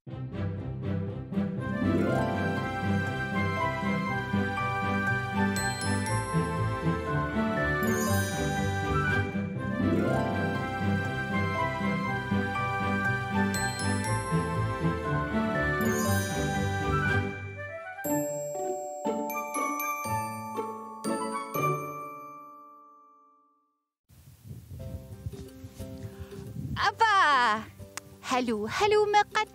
Aba! Hallo meqqat.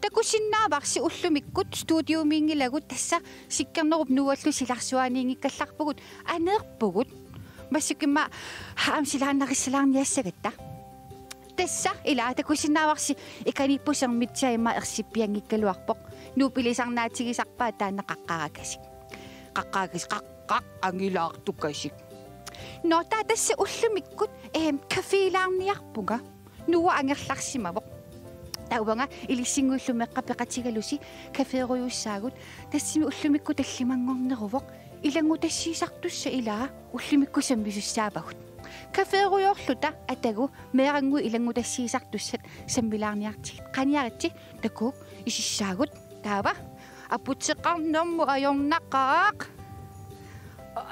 Takusinnaavaqsi ullumikkut studiumiingilagut tassa sikkernerup nuallu silarsuaniingikkallarpugut aneerpugut massukimma haamsilaannarissalaarniassagatta tassa ila takusinnaavaqsi ikanippusermitsiaima ersippiangikkaluarpoq nuupilisarnaatigisarpaa taannaqaqqarakasik qaqqaak angilaartukasik no tassa ullumikkut kafiilaarniarpuga nuwa angerlarsimavoq tauanga ilissinguullumeqqa peqatigalusi kafeeruyussaagut tassimi ullumikku tallimangorneruvoq ilangu tassiisartussa ilaa ullumikku sammisussaavagut kafeeruyorluta atagu meerangu ilangu tassiisartussat sammilaarniartigit qaniaritsi takuuk isissaagut taava aputseqarnermu ajornaqaaq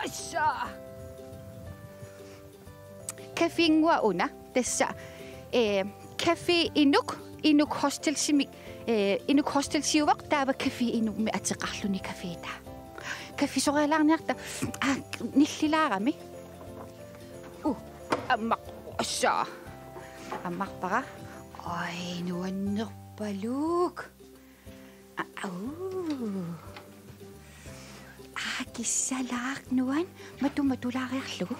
assa kafiingua una tassa kafi inuk hostelsimik inuk hostelsiuvaq taava kafi inukmi ateqarluni kafeeta kafi sorelarniarta nillilaarami ammaq assa ammarpara ai nuannerpaluk kissalaarnuan matulaariarlugu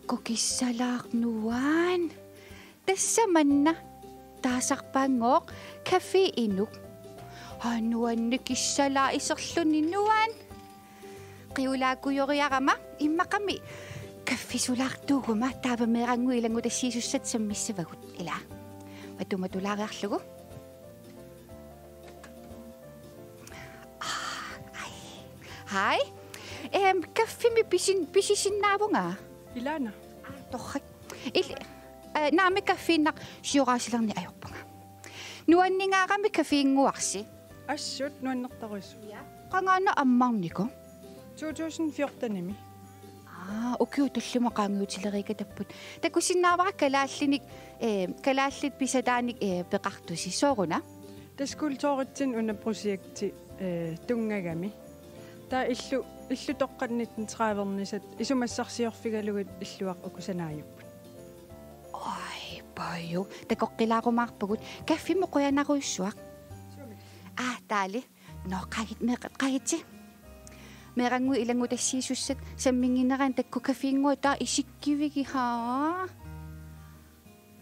Kokissalaarnuan. Tässä manna taasarpangoq kafi inuk. Hanuanne kissalaa iserluni nuan. Qiulaakujoriarama immaqami kaffisulaartuuguma taavameerangu ilangu tassiisussat sammissavagut ila. Matulaariarlugu. Hai. Kaffimi pisisinnaavunga. Ilana. Torrak. Naami kaffiinnaq siuraasilarni ajorpunga. Nuanningaarami kaffiinguarsi. Assut nuannertaruissu. Qangaana ammarniko. 2014-nimi. Okei, tallima qaangiutilerikatapput. Takusinnaavara kalaallit pisadaanik peqartusi sooruna. Taskultooritsin una projekti tungagami. Ta illu toqqannitten traavernisat isumassarsiorfigalugut illuaq ukusanaajuppu. Ai, paju. Takoqqilaarumaarpagut kaffimo qoyanaruissuaq. Taali. No qagitsi. Merangu ilangu tassiisussat sammingineran takku kaffiingua taa isikkivigi haa.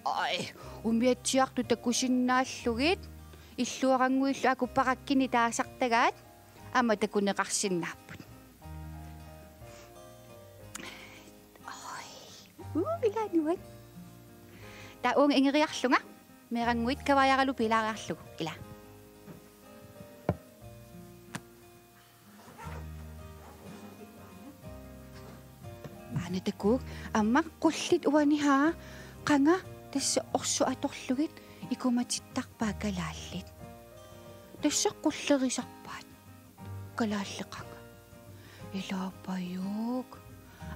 Ai, umiatsiartu takusinnaallugit illuaranguillu akuppaqakkini taasartagaat ama takuneqarsinnaaput. Ilanuat. Taung ingeriarlunga. Meranguit kawayaralu pilaararlugu ila. Anataku amma qullit uani haa qanga tassa orsu atorlugit ikumatittarpaa kalaallit. Tassa qullerisarpaat kalaalleqanga. Ilaapayuk.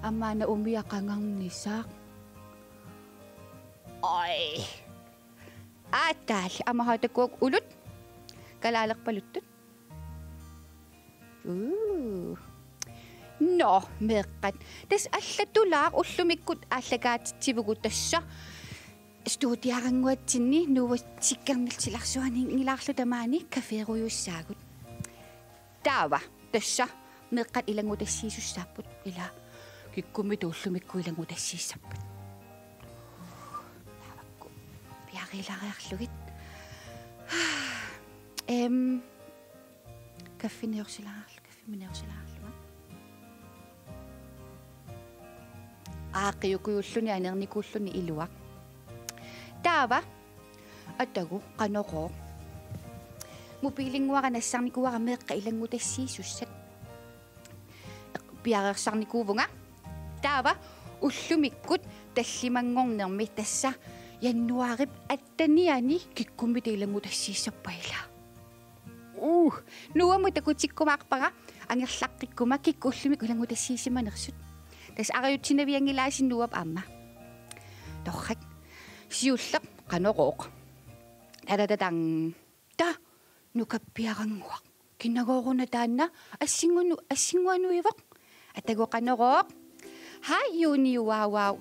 Amana umiaqangarnisaq. Ai. Ataal amahatakuak ulut. Kalaalerpaluttut. No, meqqat. Tas allatulaaq ullumikkut allagaatitsivugut tassa studiaranguatsinni nuuatsikkarnilsilarsuaniingilaarlu tamaani kafeeruyussaagut. Taava tassa meqqat ilangu tassiisussaapput ila kikkumi tuullumikku ilangu tassiissapput. Taavakku piarilariarlugit. Kaffineorsilaarlu. Aqiyukuyulluni anernikulluni iluaq. Taava atagu qanoqo. Mupilinguara nassarnikuara meqqa ilangu tassiisussat. Piarersarnikuuvunga. Taava ullumikkut tallimangornermi tassa яннуарip аттаниани киккумитилангу тассииссаппаила нуаму такутиккумаарпара ангерлаққиккума киккууллумик улангу тассиисиманерсут тас ариутсинавиангилаасин нуап аама торрак сиуллеқ қанорооқ тарататан та нукаппиарангуақ кинагооруна таанна ассингуануивоқ атаго қанорооқ хай юниуаавау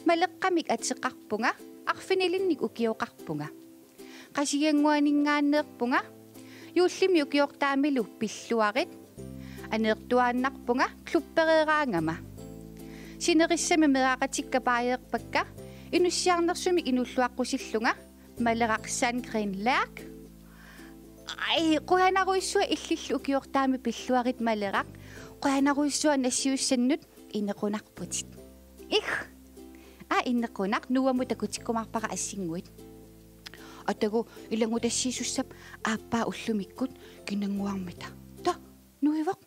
малеққамик атеқарпунга арфинилинник укиоқарпунга қасигангуанингааннеерпунга юуллими укиортаамилу пиллуарит анеертуааннарпунга клупперераангама синериссами мераақатиккапааеерпакка инуссиарнерсумик инуллуаққусиллунга малерақсан гринлерк ай қуянаруиссуа иллиллу укиортаами пиллуарит малерақ қуянаруиссуа нассиуссаннут инеқунарпутит их инеқунақ нуаму такутиккумарпара ассингуит атагу илангу тассиисуссап ааппаа уллумиккут кинангуармита та нуивоқ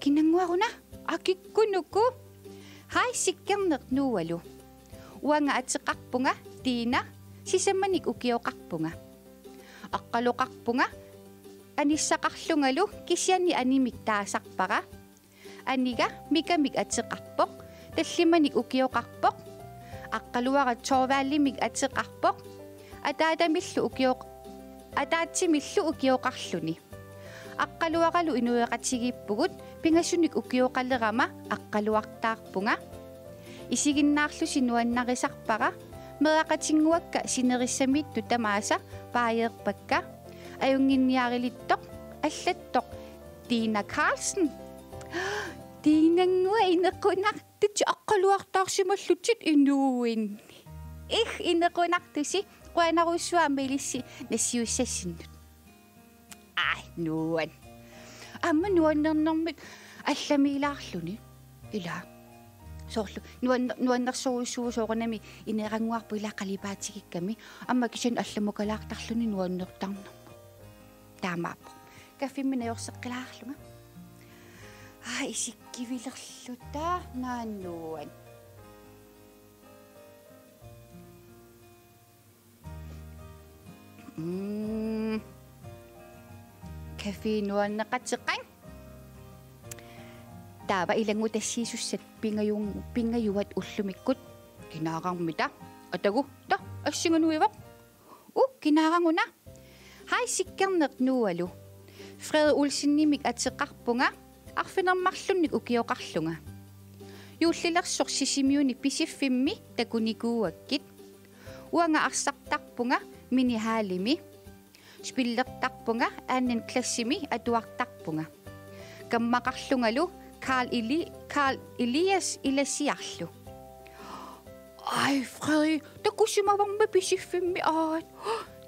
кинангуаруна акиккунуку хай сиккернеқ нуалу уанга атеқарпунга тиина сисамманик укиоқарпунга аққалоқарпунга аниссақарлунгалу кисиани анимик таасарпара анига микамик атеқарпоқ таллиманик укиоқарпоқ аққалуара торвааллимик атеқарпоқ атаатамиллу укиоқ атаатсимиллу укиоқарлуни аққалуаралу инуеқатигиппугут пингасуник укиоқалерама аққалуартаарпунга исигиннаарлу синуаннарисарпара мерақатингуакка синериссамитту тамааса пааеерпакка аюнгинниарилиттоқ аллаттоқ Tina Carlsen Tinangua inaqunartut аққалуартаарсималлутит инууин инеқунартуси қуанаруссуамилисси нассиуссассиннут нуан амма нуаннернэрмик алламилаарлуни ила соорлу нуаннерсоруйссуусоорнами инерангуарпу илақалипаатигикками амма кисан алламукалаартарлуни нуаннертарнерма таамааппо каффиммина йорсеққилаарлунга исиккивилерлута нааннуан кафе нуаннеқатеққан таава илангу тассиисуссат пингаюат уллумиккут кинаарармита атагу та ассигануивақ кинаарангуна хай сиккернеқ нуалу Frede Olsenimik атеқарпунга арфинермарлунник укиоқарлунга юуллилерсор сисимиуни писиффимми такуникууаккит уанга арсартарпунга минихаалими спиллертарпунга ааннан классими атуартарпунга каммақарлунгалу Carl Elias иласиарлу Frede такусимаварма писиффимми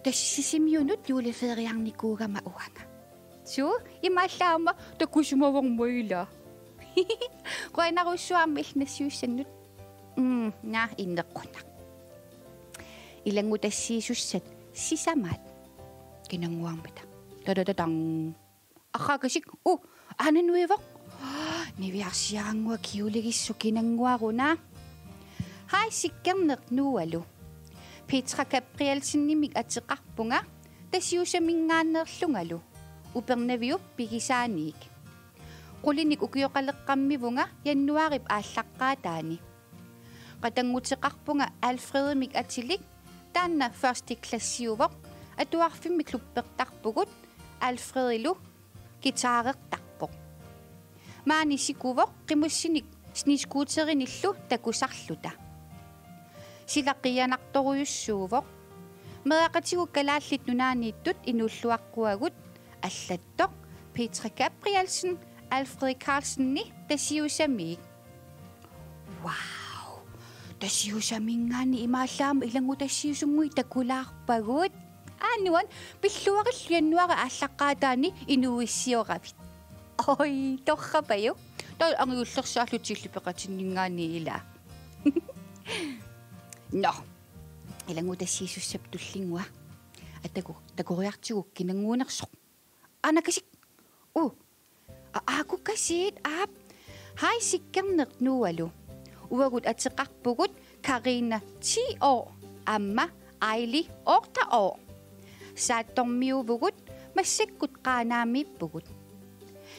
тассисимиунут юулефериарникуугама уанга Су имааллаама такусумавармуила қуанаруссуармил нассиуссаннут на иннеққунақ илангу тассиисуссат сисамаат кинангуармита татататан ахакасик анануивақ нивиарсиарангуа киулигиссу кинангуаруна хай сиккернеқ нуалу Petra Gabrielsenimik атеқарпунга тассиусамингааннерлунгалу упернавиу пигисааниик qullinik ukiоqaleqqammivunga jannuarip ааллаққаатаани qatangutеқарпунга Alfredemik atilik таанна første klassiuvоq атуарфимми клуппертарпугут Alfredilу гитаареқтарпоқ маани сикувоқ қимуссиник снискуутериниллу такусарлута силаққиянарторуйуссуувоқ мерақатигу калааллит нунаанииттут инуллуаққуагут аллаттоқ Petra Gabrielsen Alfred Carlsenни тассиусамиик вау тассиусамингаани имааллаама илангу тассиусунгуи такулаарпагут нуан пиллуарилл яннуара ааллаққаатаани инуиссиорапит ой торрапаю таа ангиуллерсааллутиллу пеқатиннингаани ила но илангу тассиусуссап туллингуа такуриартигу кинангуунерсоқ анакасик акукасит хай сиккернеқ нуалу уагут атеқарпугут Karina 10 år Amma aili orta. Saattormiuvugut massakkut qaanaamippugut.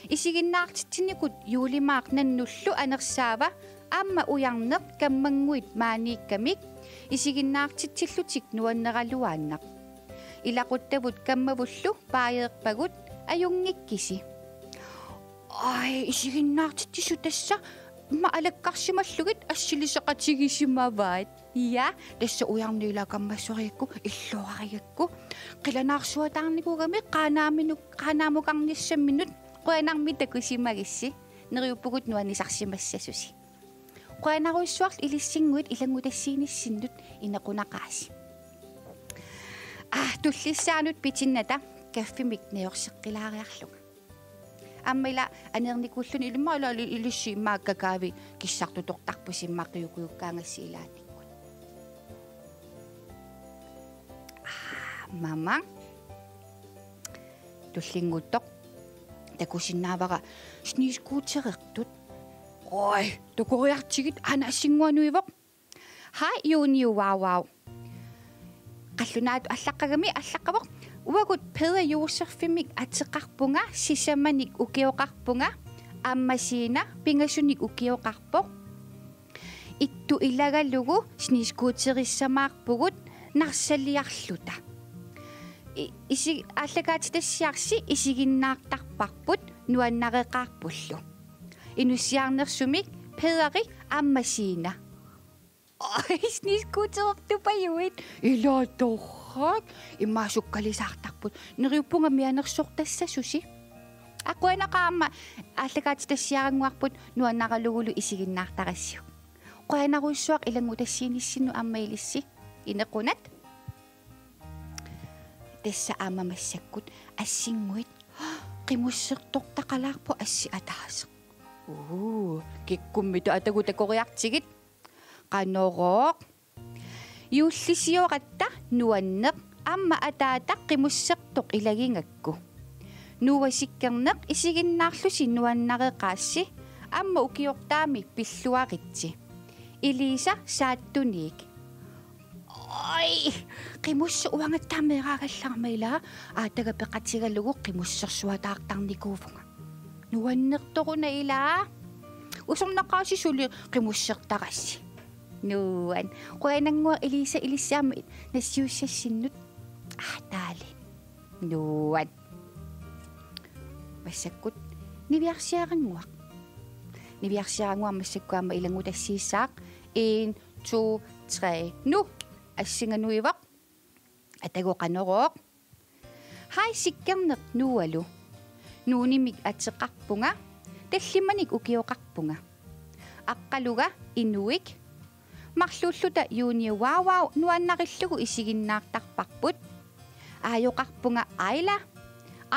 Isiginnaartittinikut juulimaaq nannullu anersaava amma ujarneq kammanguit maaniikkamik isiginnaartitsillutik nuanneraluaannaq. Ilaquttavut kammavullu paayeerpagut ajungikkisi. Ai isiginnaartittisu tassa ma alakkarsimallugit assiliseqatigisimavaat. Ja, tassa ujarniila kammassoriakku illuariakku qilanaarsuataarnikugami qaanaamuqarnissamminut qoanarmi takusimagissi neriuppugut nuannisarsimassasusi. Qoanaruissuarl ilissinguit ilangutassiinissinnut inequnaqaasi. Tullissaanut pitinnata kaffimik neorseqqilaariarluga. Ammila anernikullu ilmaala ilissi maakkakaavi kissartutortarpusimmaqiukuyukkaangassiilaanikku. Mama tullinguttoq takusinnaavara sniiskuutereqtut. Oi, tukuriartigit anassinguanuivoq. Hai juuniuvaavaav. Qallunaat allaqqagami allaqavoq. Uagut Peder Josefimik ateqarpunga sisamanik ukioqarpunga ammasiina pingasunik ukioqarpoq. Ittu ilagalugu sniiskuuterissamaarpugut narsaliarluta. Isi allakaatitassiarsi isiginnaartarparput nuannareqaarpullu. Inussiarnersumik Pederi ammasiina. Sniiskuuterertupajuit ilaatorrak immaasukkalisaartarput neriuppunga mianersortassasusi. Aquanaqaamma allakaatitassiaranguarput nuannaralugulu isiginnaartarassiu. Qoanaruissuaq ilangutassiinissinnu ammailissi inequnat. Tessa aamamassakut assinguit qimussertortaqalaarpu assi ataaseq. Kikkummita atagutakoriartigit qanoroq yuullisiorata nuanneq amma ataataq qimussertoq ilagingakku. Nuuasikkerneq isiginnaarlusi nuannareqaassi amma ukiortaami pilluaritsi. Elisa saattuniik. Ai qimussa uangattaameraagallaarmailaa aatagapeqatigalugu qimussersuataartarnikuuvunga. Nuannertoruna ilaa usernaqaasi suli qimussertarassi. Nuan qoanangua Elisa ilissaama nassiussassinut taalin. Nuan massakkut niviarsiaranguaq. Niviarsiaranguaq massakkuamma ilangutassiissaaq 1 2 3 nu assinganuivaq atagoqanoroq. Hai sikkerneq nualu. Nuunimik ateqarpunga tallimanik ukioqarpunga. Aqqaluga inuik marlulluta juuniuvaavaav nuannaqillugu isiginnaartarparput. Aajoqarpunga Ayla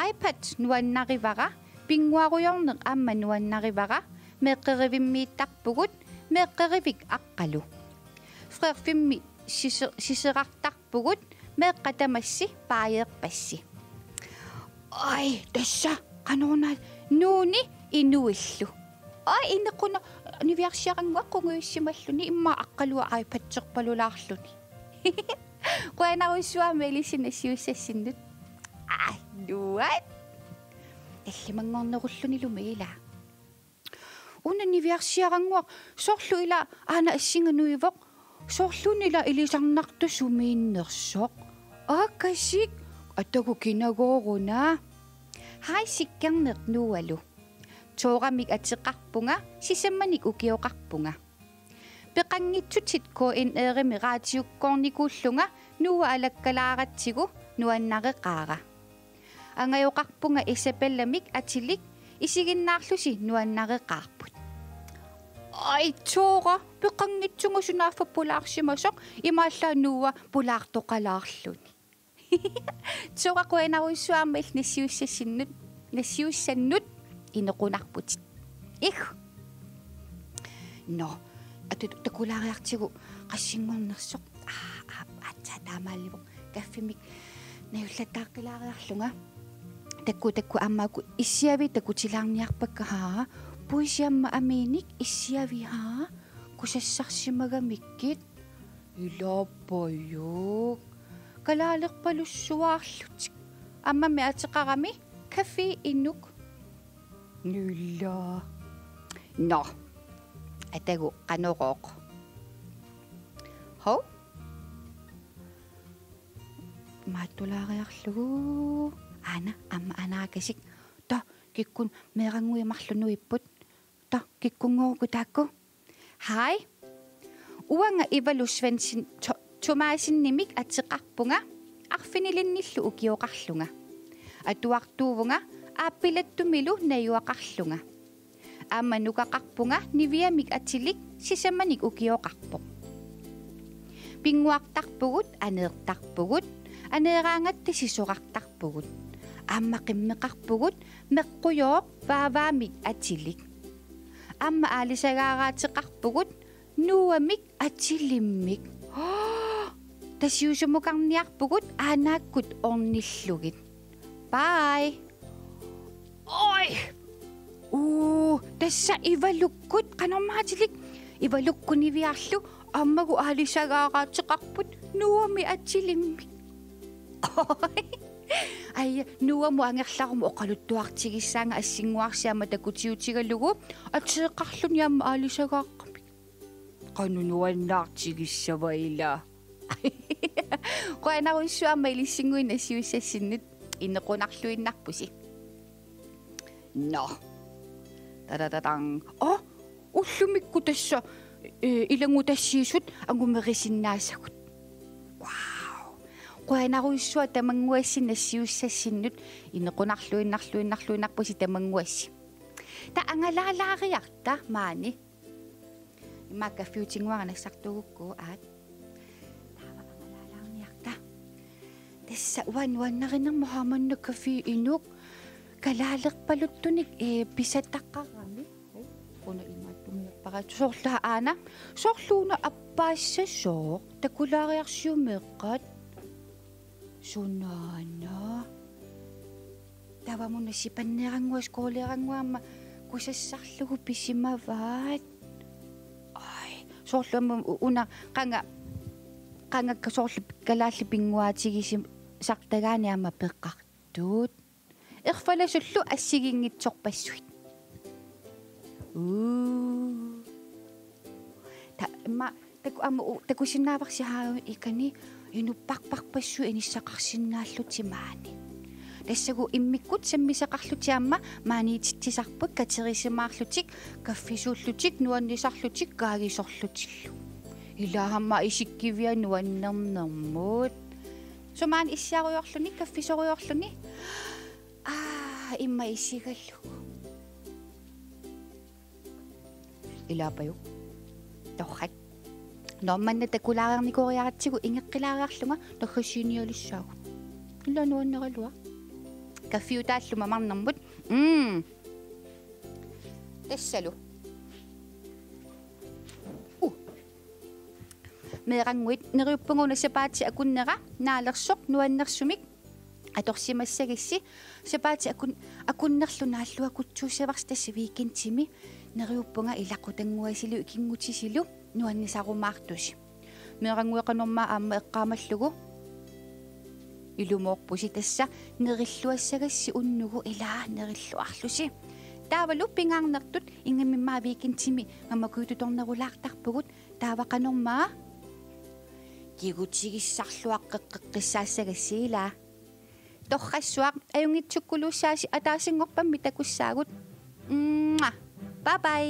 iPad nuannarivara pinguarujorneq amma nuannarivara meqqerivimmiittarpugut meqqerivik aqqalu. Frerfimmi siserartarpugut meqqatamassi paajeerpassi. Ai tassa qanorna nuuni inuillu. Ai inequna niviarsiaranguaqqunguissimalluni imma aqqalua iPad-serpalulaarluni. Qoanaruissuama ilisinnassiussassinut. Nuat. Tallimangornerulluni lumiila. Una niviarsiaranguaq sorlu ila aana assinganuivoq sorlunila ilisarnartu sumiinnersoq. Akasik atagu kinagoruna. Hai sikkerneq nualu. Tooramik ateqarpunga sisamanik ukioqarpunga. Peqanngitsutit KNR-mi raatiukkornikuullunga nuwa alakkalaaratsigu nuannareqaara. Angajoqarpunga Isabellamik atilik isiginnaarlusi nuannareqaarput. Ai toora peqanngitsunga sunaafa pulaarsimasoq imaalla nuwa pulaartoqalaarluni. Toora qoanaruissuarma nassiussannut inequnarputit. No atakulaariartigu qassingornersoq taamaallivoq kaffimik nayullataaqqilaariarlunga takku ammaaku issiavi takutilaarniarpakka puisiamma amiinik issiavi kusassarsimagamikkit илааппаюк калаалерпалуссуаарлутик аммами атеқарами кафе иннук нулла но атагу канорооқ хо мааттулаариарлугу ана амма анаакасик та киккун меэрангуимарлунуиппут та киккунгоорку таакку хай уанга ивалусвансин тумаасиннимик атеқарпунга арфинилинниллу укиоқарлунга атуартуувнга ааппилаттумилу наюақарлунга аама нукақарпунга нивиамик атилик сисаманик укиоқарпоқ пингуартарпугут анеертарпугут анеераангатти сисоқартарпугут аама қиммеқарпугут меққуйооқ вааваамик атилик аама аалисагаараатеқарпугут нуамик атилиммик тасиусумукарниарпугутаанааккут орниллугит бай ой тасса ивалуккут канормаатилик ивалуккунивиарлу аммагу аалисагаараатеқарпут нуами атилиммик ай нуаму ангерларму оқалуттуартигиссаанга ассингуарсиама такутиутигалугу атеэқарлун яама аалисагааққами qanunуаннаартигиссаваила qanaruissuama ilissingуина сиуссассиннут иннеқунарлуиннарпуси но тадададан уллумикку тасса илангутассиисут ангумерисиннаасагут вау qanaruissua тамангуассина сиуссассиннут иннеқунарлуиннарлуиннарлуиннарпуси тамангуасси та ангалаалаариарта маани имака фьютингуаранассартугукку аат тасса уаннаринермо хааманна кафе инук калаалерпалуттуник писаттаққарами куна имааттумиерпарат соорлаа аана соорлууна аппаассасоо такулаариарсиумеэққат сунаана тавамуна сипаннерангуас коолерангуама кусассарлугу писимаваат ай соорлуама уна qanga sooрлу калаалли пингуаатигисим сартагаани пеққартуут ерфаласуллу ассигингитсорпассуит та ма такусиннааварси хаа икани инуппарпарпассу иниссақарсиннааллутимаани тассагу иммиккут саммисақарлутиамма маанититсисарпут катерисимаарлутик каффисууллутик нуаннисарлутик каагисорлутиллу илаахамма исиккивиану аннернэрмут сумаан иссааруйорлуни каффисоруйорлуни имма исигаллугу илаапаю торхат норманна такулаарникориаратсигу ингеққилаариарлунга торхасиниалиссаагу илануаннералуа каффиутааллума марнэрмут тассалу меэрангуит нериуппугуна сапаати акуннера наалерсоқ нуаннерсумик аторсимассагисси сапаати акуннерлунааллуа кутсуусаварс тасси викентими нериуппунга илаққутангуасилу икингутисилу нуаннисарумаартуси меэрангуеқанорма аама эққаамаллугу илумоорпуси тасса нериллуассагасси уннугу илаа нериллуарлуси таавалу пингаарнертут ингамиммаа викентими амакуутуторнерулаартарпугут таавақанормаа кигутигиссарлуаққеққиссаассагассиила торрассуақ аюнгитсуккулууссааси атаасингорпамми такуссаагут бай бай